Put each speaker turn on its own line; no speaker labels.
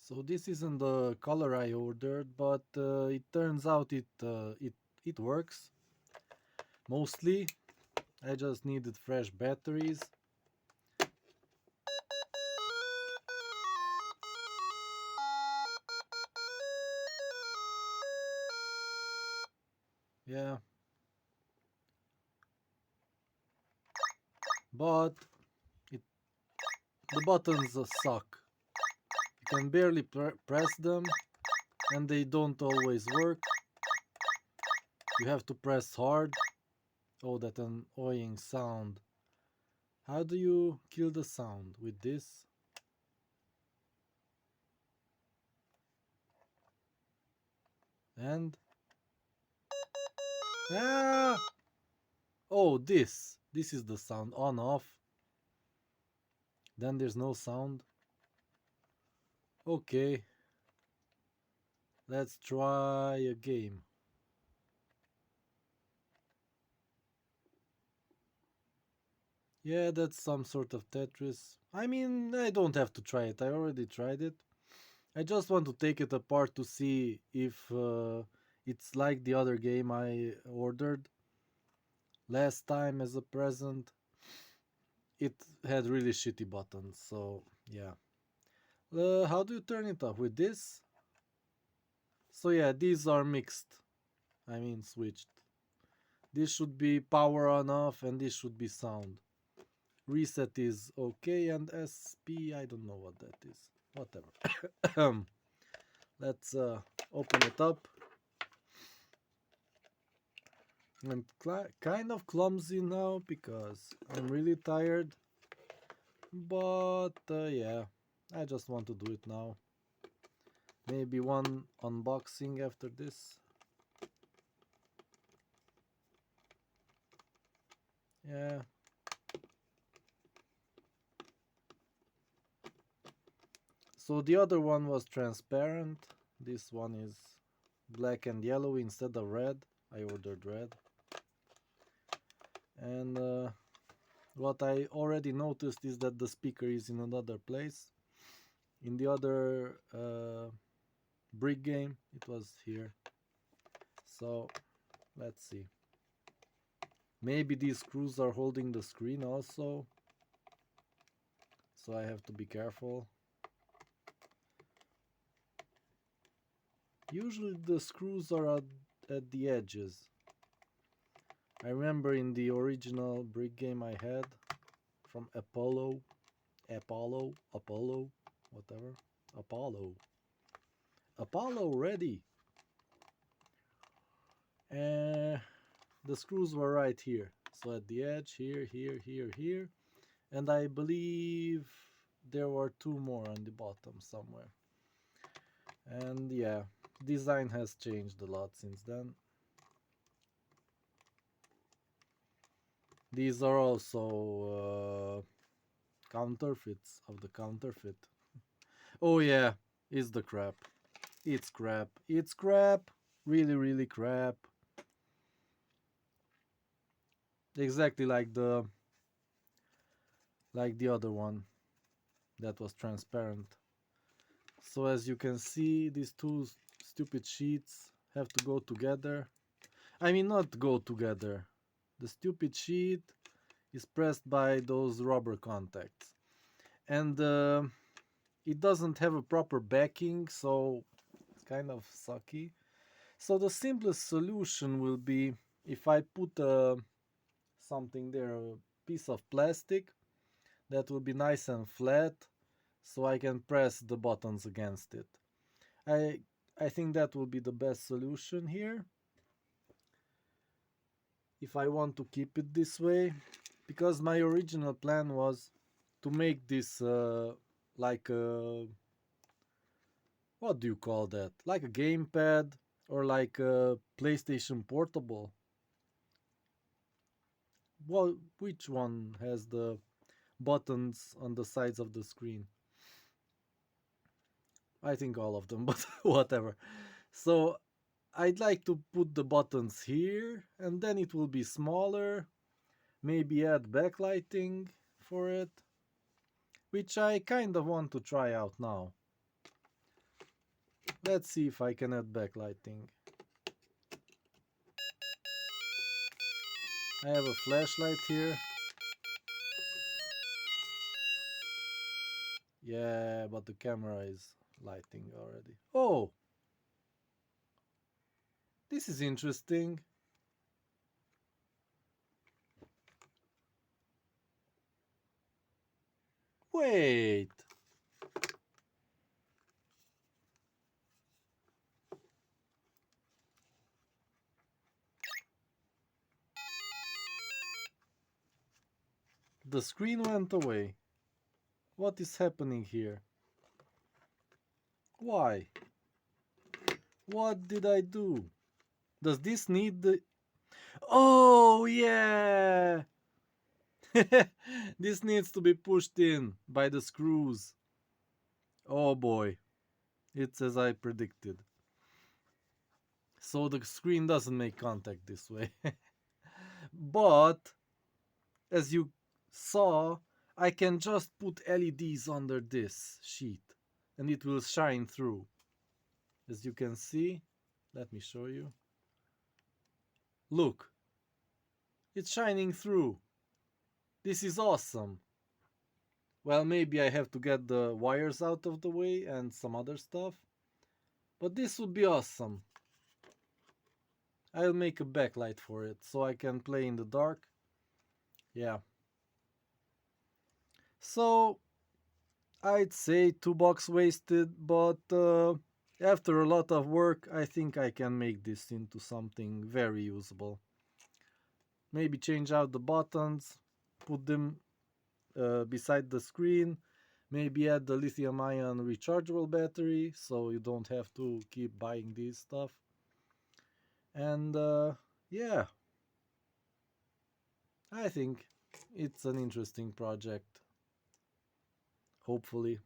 So this isn't the color I ordered, but it turns out it works mostly. I just needed fresh batteries. Yeah, but it the buttons suck. You can barely press them, and they don't always work. You have to press hard. Oh, that annoying sound. How do you kill the sound with this? And ah! Oh, this is the sound on off. Then there's no sound. Okay, let's try a game. Yeah, that's some sort of Tetris. I mean, I don't have to try it. I already tried it. I just want to take it apart to see if it's like the other game I ordered last time as a present. It had really shitty buttons, so yeah. How do you turn it off? With this? So yeah, these are mixed. I mean, switched. This should be power on off, and this should be sound. Reset is okay, and SP, I don't know what that is. Whatever. Let's open it up. I'm kind of clumsy now because I'm really tired. But yeah, I just want to do it now. Maybe one unboxing after this. Yeah. So the other one was transparent. This one is black and yellow instead of red. I ordered red. And what I already noticed is that the speaker is in another place. In the other brick game, it was here. So let's see. Maybe these screws are holding the screen also. So I have to be careful. Usually the screws are at the edges. I remember in the original brick game I had from Apollo, whatever. Apollo ready. Uh, the screws were right here. So at the edge, here. And I believe there were two more on the bottom somewhere. And yeah, design has changed a lot since then. These are also counterfeits of the counterfeit. Oh yeah, it's the crap. It's crap. It's crap. Really, really crap. Exactly like the other one that was transparent. So as you can see, these two stupid sheets have to go together. I mean, not go together. The stupid sheet is pressed by those rubber contacts. And it doesn't have a proper backing, so it's kind of sucky. So the simplest solution will be if I put something there, a piece of plastic that will be nice and flat, so I can press the buttons against it. I I think that will be the best solution here if I want to keep it this way, because my original plan was to make this like a, what do you call that? Like a gamepad or like a PlayStation Portable. Well, which one has the buttons on the sides of the screen? I think all of them, but whatever. So I'd like to put the buttons here, and then it will be smaller. Maybe add backlighting for it, which I kind of want to try out now. Let's see if I can add backlighting. I have a flashlight here. Yeah, but the camera is lighting already. Oh! This is interesting. Wait! The screen went away. What is happening here? Why? What did I do? Does this need the... Oh, yeah! This needs to be pushed in by the screws. Oh boy. It's as I predicted. So the screen doesn't make contact this way. But, as you saw, I can just put LEDs under this sheet and it will shine through. As you can see, let me show you. Look, it's shining through. This is awesome. Well, maybe I have to get the wires out of the way and some other stuff. But this would be awesome. I'll make a backlight for it so I can play in the dark. Yeah. So, I'd say $2 wasted, but after a lot of work, I think I can make this into something very usable. Maybe change out the buttons, put them beside the screen, maybe add the lithium ion rechargeable battery so you don't have to keep buying this stuff. And yeah, I think it's an interesting project. Hopefully.